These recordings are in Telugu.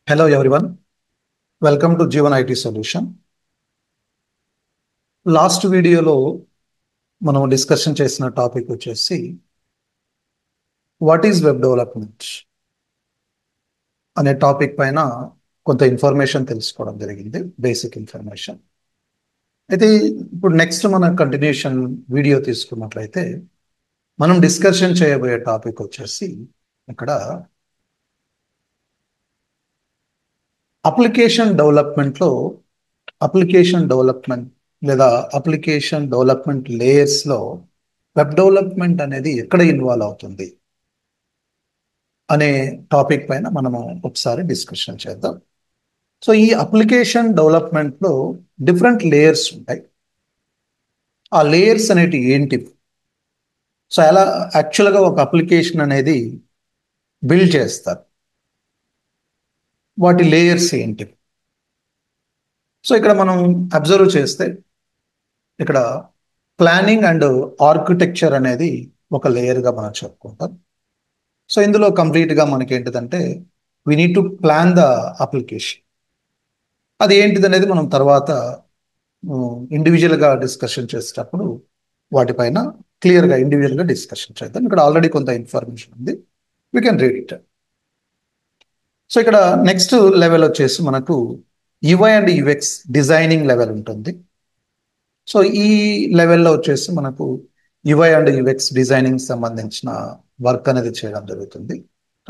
Hello everyone, welcome to Jeevan IT Solution. Last వీడియోలో మనం డిస్కషన్ చేసిన టాపిక్ వచ్చేసి వాట్ ఈజ్ వెబ్ డెవలప్మెంట్ అనే టాపిక్ పైన కొంత ఇన్ఫర్మేషన్ తెలుసుకోవడం జరిగింది, బేసిక్ ఇన్ఫర్మేషన్. అయితే ఇప్పుడు నెక్స్ట్ మన కంటిన్యూషన్ వీడియో తీసుకున్నట్లయితే మనం డిస్కషన్ చేయబోయే టాపిక్ వచ్చేసి ఇక్కడ అప్లికేషన్ డెవలప్మెంట్లో అప్లికేషన్ డెవలప్మెంట్ లేదా అప్లికేషన్ డెవలప్మెంట్ లేయర్స్లో వెబ్ డెవలప్మెంట్ అనేది ఎక్కడ ఇన్వాల్వ్ అవుతుంది అనే టాపిక్ పైన మనము ఒకసారి డిస్కషన్ చేద్దాం. సో ఈ అప్లికేషన్ డెవలప్మెంట్లో డిఫరెంట్ లేయర్స్ ఉంటాయి. ఆ లేయర్స్ అనేటి ఏంటి? సో ఎలా యాక్చువల్గా ఒక అప్లికేషన్ అనేది బిల్డ్ చేస్తారు, వాటి లేయర్స్ ఏంటి? సో ఇక్కడ మనం అబ్జర్వ్ చేస్తే ఇక్కడ ప్లానింగ్ అండ్ ఆర్కిటెక్చర్ అనేది ఒక లేయర్గా మనం చెప్పుకుంటాం. సో ఇందులో కంప్లీట్గా మనకి ఏంటిదంటే we need to plan the application. అది ఏంటిది అనేది మనం తర్వాత ఇండివిజువల్గా డిస్కషన్ చేసేటప్పుడు వాటిపైన క్లియర్గా ఇండివిజువల్గా డిస్కషన్ చేద్దాం. ఇక్కడ ఆల్రెడీ కొంత ఇన్ఫర్మేషన్ ఉంది, we can read it. So ఇక్కడ నెక్స్ట్ లెవెల్ వచ్చేసి మనకు UI and UX designing level ఉంటుంది. సో ఈ లెవెల్లో వచ్చేసి మనకు యుఐ అండ్ యుఎక్స్ డిజైనింగ్ సంబంధించిన వర్క్ అనేది చేయడం జరుగుతుంది.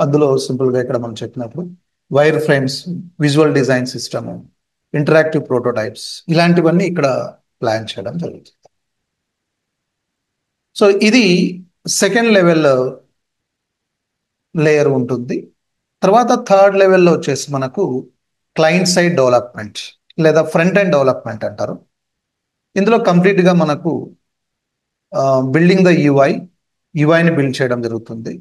అందులో సింపుల్గా ఇక్కడ మనం చెప్పినప్పుడు wire frames, visual design system, interactive prototypes ఇలాంటివన్నీ ఇక్కడ ప్లాన్ చేయడం జరుగుతుంది. సో ఇది సెకండ్ లెవెల్ లేయర్ ఉంటుంది. తర్వాత థర్డ్ లెవెల్లో వచ్చేసి మనకు క్లయింట్ సైడ్ డెవలప్మెంట్ లేదా ఫ్రంట్ ఎండ్ డెవలప్మెంట్ అంటారు. ఇందులో కంప్లీట్గా మనకు బిల్డింగ్ ద యుఐని బిల్డ్ చేయడం జరుగుతుంది.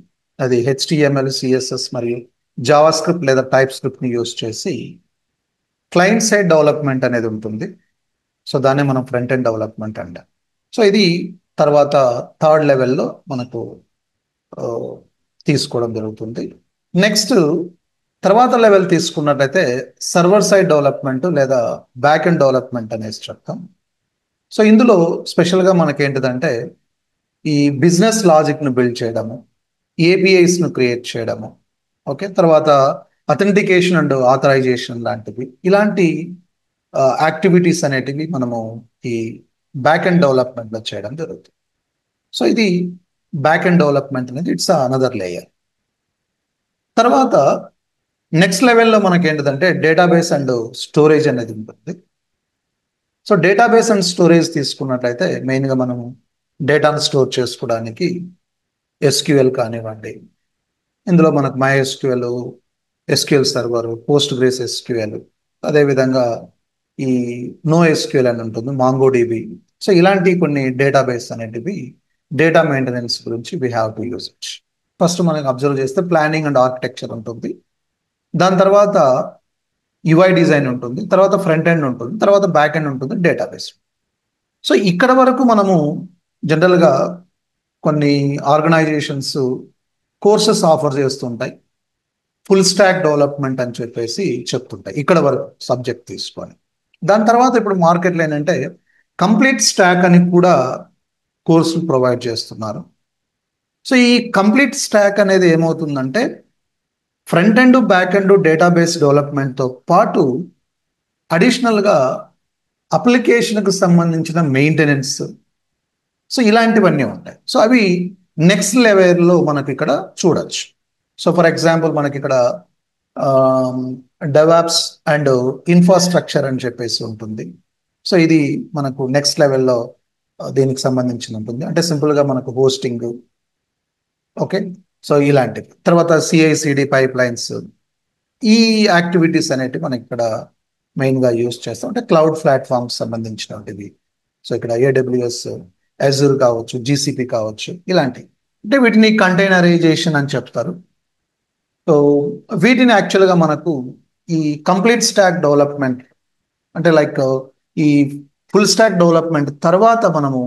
అది హెచ్టిఎంఎల్, సిఎస్ఎస్ మరియు జావా స్క్రిప్ట్ లేదా టైప్ స్క్రిప్ట్ని యూస్ చేసి క్లయింట్ సైడ్ డెవలప్మెంట్ అనేది ఉంటుంది. సో దాన్ని మనం ఫ్రంట్ ఎండ్ డెవలప్మెంట్ అంటాం. సో ఇది తర్వాత థర్డ్ లెవెల్లో మనకు తీసుకోవడం జరుగుతుంది. నెక్స్ట్ తర్వాత లెవెల్ తీసుకున్నట్లయితే సర్వర్ సైడ్ డెవలప్మెంట్ లేదా బ్యాక్ ఎండ్ డెవలప్మెంట్ అనేసి చెప్తాం. సో ఇందులో స్పెషల్గా మనకి ఏంటిదంటే ఈ బిజినెస్ లాజిక్ను బిల్డ్ చేయడము, ఏపీఐస్ను క్రియేట్ చేయడము, ఓకే, తర్వాత అథెంటికేషన్ అండ్ ఆథరైజేషన్ లాంటివి, ఇలాంటి యాక్టివిటీస్ అనేటివి మనము ఈ బ్యాక్ ఎండ్ డెవలప్మెంట్లో చేయడం జరుగుతుంది. సో ఇది బ్యాక్ ఎండ్ డెవలప్మెంట్ అనేది ఇట్స్ అనదర్ లేయర్. తర్వాత నెక్స్ట్ లెవెల్లో మనకి ఏంటిదంటే డేటాబేస్ అండ్ స్టోరేజ్ అనేది ఉంటుంది. సో డేటాబేస్ అండ్ స్టోరేజ్ తీసుకున్నట్లయితే మెయిన్గా మనము డేటాను స్టోర్ చేసుకోవడానికి ఎస్క్యూఎల్ కానివ్వండి, ఇందులో మనకు MySQL, SQL server, post grace SQL, అదేవిధంగా ఈ NoSQL అని ఉంటుంది, MongoDB. సో ఇలాంటి కొన్ని డేటాబేస్ అనేటివి డేటా మెయింటెనెన్స్ గురించి we have to use it. First మనకు అబ్జర్వ్ చేస్తే ప్లానింగ్ అండ్ ఆర్కిటెక్చర్ ఉంటుంది, దాని తర్వాత యుఐ డిజైన్ ఉంటుంది, తర్వాత ఫ్రంట్ ఎండ్ ఉంటుంది, తర్వాత బ్యాక్ ఎండ్ ఉంటుంది, డేటాబేస్. సో ఇక్కడ వరకు మనము జనరల్గా కొన్ని ఆర్గనైజేషన్స్ కోర్సెస్ ఆఫర్ చేస్తుంటాయి, ఫుల్ స్టాక్ డెవలప్మెంట్ అని చెప్పేసి చెప్తుంటాయి ఇక్కడ వరకు సబ్జెక్ట్ తీసుకొని. దాని తర్వాత ఇప్పుడు మార్కెట్లో ఏంటంటే కంప్లీట్ స్టాక్ అని కూడా కోర్సులు ప్రొవైడ్ చేస్తున్నారు. సో ఈ కంప్లీట్ స్టాక్ అనేది ఏమవుతుందంటే front end, back end, database డెవలప్మెంట్తో పాటు అడిషనల్గా అప్లికేషన్కు సంబంధించిన మెయింటెనెన్స్, సో ఇలాంటివన్నీ ఉంటాయి. సో అవి నెక్స్ట్ లెవెల్లో మనకి ఇక్కడ చూడొచ్చు. సో ఫర్ ఎగ్జాంపుల్ మనకి ఇక్కడ డెవాప్స్ అండ్ ఇన్ఫ్రాస్ట్రక్చర్ అని చెప్పేసి ఉంటుంది. సో ఇది మనకు నెక్స్ట్ లెవెల్లో దీనికి సంబంధించి ఉంటుంది. అంటే సింపుల్గా మనకు హోస్టింగ్, ఓకే, సో ఇలాంటివి. తర్వాత CI/CD పైప్ లైన్స్, ఈ యాక్టివిటీస్ అనేటివి మనకి ఇక్కడ మెయిన్గా యూస్ చేస్తాం. అంటే క్లౌడ్ ప్లాట్ఫామ్స్ సంబంధించినవి. సో ఇక్కడ AWS, Azure కావచ్చు, GCP కావచ్చు, ఇలాంటివి. అంటే వీటిని కంటైనరైజేషన్ అని చెప్తారు. సో వీటిని యాక్చువల్గా మనకు ఈ కంప్లీట్ స్టాక్ డెవలప్మెంట్ అంటే లైక్ ఈ ఫుల్ స్టాక్ డెవలప్మెంట్ తర్వాత మనము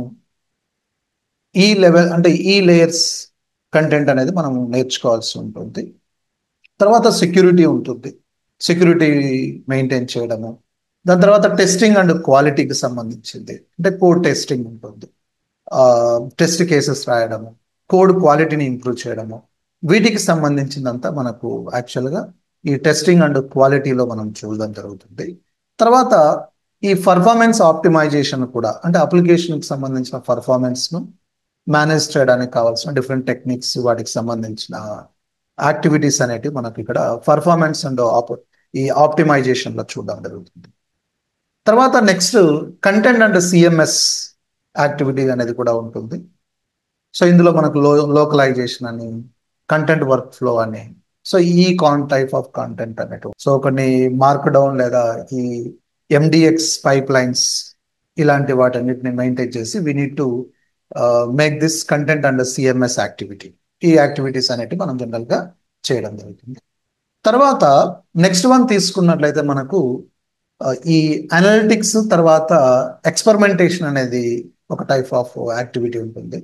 ఈ లెవెల్ అంటే ఈ లేయర్స్ కంటెంట్ అనేది మనం నేర్చుకోవాల్సి ఉంటుంది. తర్వాత సెక్యూరిటీ ఉంటుంది. సెక్యూరిటీ మెయింటైన్ చేయడము, దాని తర్వాత టెస్టింగ్ అండ్ క్వాలిటీకి సంబంధించింది అంటే కోడ్ టెస్టింగ్ ఉంటుంది, టెస్ట్ కేసెస్ రాయడము, కోడ్ క్వాలిటీని ఇంప్రూవ్ చేయడము, వీటికి సంబంధించిందంతా మనకు యాక్చువల్గా ఈ టెస్టింగ్ అండ్ క్వాలిటీలో మనం చూడడం జరుగుతుంది. తర్వాత ఈ పర్ఫార్మెన్స్ ఆప్టిమైజేషన్ కూడా అంటే అప్లికేషన్కి సంబంధించిన పర్ఫార్మెన్స్ను మేనేజ్ చేయడానికి కావాల్సిన డిఫరెంట్ టెక్నిక్స్, వాటికి సంబంధించిన యాక్టివిటీస్ అనేటివి మనకి ఇక్కడ పర్ఫార్మెన్స్ అండ్ ఈ ఆప్టిమైజేషన్లో చూడడం జరుగుతుంది. తర్వాత next content and CMS activity అనేది కూడా ఉంటుంది. సో ఇందులో మనకు లోకలైజేషన్ అని, కంటెంట్ వర్క్ ఫ్లో అని, సో ఈ టైప్ ఆఫ్ కాంటెంట్ అనేటు, సో కొన్ని మార్క్ డౌన్ లేదా ఈ ఎండిఎక్స్ పైప్ లైన్స్ ఇలాంటి వాటన్నిటిని మెయింటైన్ చేసి we need to make this content and CMS activity. ఈ యాక్టివిటీస్ అనేటివి మనం జనరల్గా చేయడం జరుగుతుంది. తర్వాత నెక్స్ట్ వన్ తీసుకున్నట్లయితే మనకు ఈ అనలిటిక్స్ తర్వాత ఎక్స్పెరిమెంటేషన్ అనేది ఒక టైప్ ఆఫ్ యాక్టివిటీ ఉంటుంది.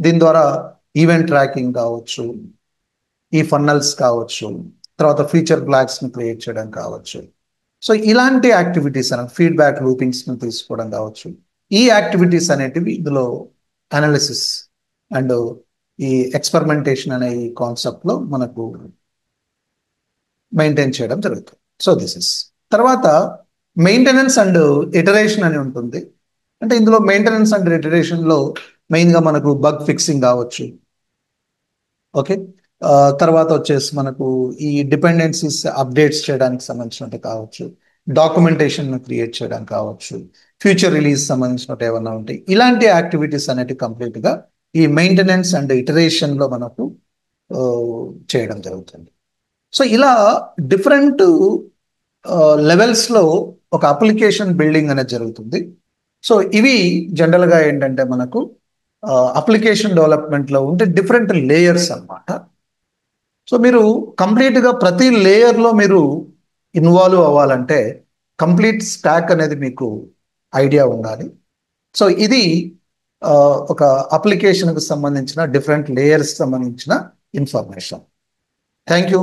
దీని ద్వారా ఈవెంట్ ట్రాకింగ్ కావచ్చు, ఈ ఫన్నల్స్ కావచ్చు, తర్వాత ఫీచర్ ఫ్లాగ్స్ని క్రియేట్ చేయడం కావచ్చు. సో ఇలాంటి యాక్టివిటీస్ అనే ఫీడ్బ్యాక్ లూపింగ్స్ని తీసుకోవడం కావచ్చు. ఈ యాక్టివిటీస్ అనేటివి ఇందులో అనాలిసిస్ అండ్ ఈ ఎక్స్పెరిమెంటేషన్ అనే ఈ కాన్సెప్ట్లో మనకు మెయింటైన్ చేయడం జరుగుతుంది. సో దిస్ ఇస్ తర్వాత మెయింటెనెన్స్ అండ్ ఇటరేషన్ అని ఉంటుంది. అంటే ఇందులో మెయింటెనెన్స్ అండ్ ఇటరేషన్లో మెయిన్గా మనకు బగ్ ఫిక్సింగ్ కావచ్చు, ఓకే, తర్వాత వచ్చేసి మనకు ఈ డిపెండెన్సీస్ అప్డేట్స్ చేయడానికి సంబంధించినట్టు కావచ్చు, డాక్యుమెంటేషన్ క్రియేట్ చేయడానికి కావచ్చు, ఫ్యూచర్ రిలీజ్ సంబంధించినట్టు ఏమన్నా ఉంటాయి. ఇలాంటి యాక్టివిటీస్ అనేవి కంప్లీట్గా ఈ మెయింటెనెన్స్ అండ్ ఇటరేషన్లో మనకు చేయడం జరుగుతుంది. సో ఇలా డిఫరెంట్ లెవెల్స్లో ఒక అప్లికేషన్ బిల్డింగ్ అనేది జరుగుతుంది. సో ఇవి జనరల్గా ఏంటంటే మనకు అప్లికేషన్ డెవలప్మెంట్లో ఉంటే డిఫరెంట్ లేయర్స్ అన్నమాట. సో మీరు కంప్లీట్గా ప్రతి లేయర్లో మీరు ఇన్వాల్వ్ అవ్వాలంటే కంప్లీట్ స్టాక్ అనేది మీకు ఐడియా ఉండాలి. సో ఇది ఒక అప్లికేషన్కి సంబంధించిన డిఫరెంట్ లేయర్స్ సంబంధించిన ఇన్ఫర్మేషన్. Thank you.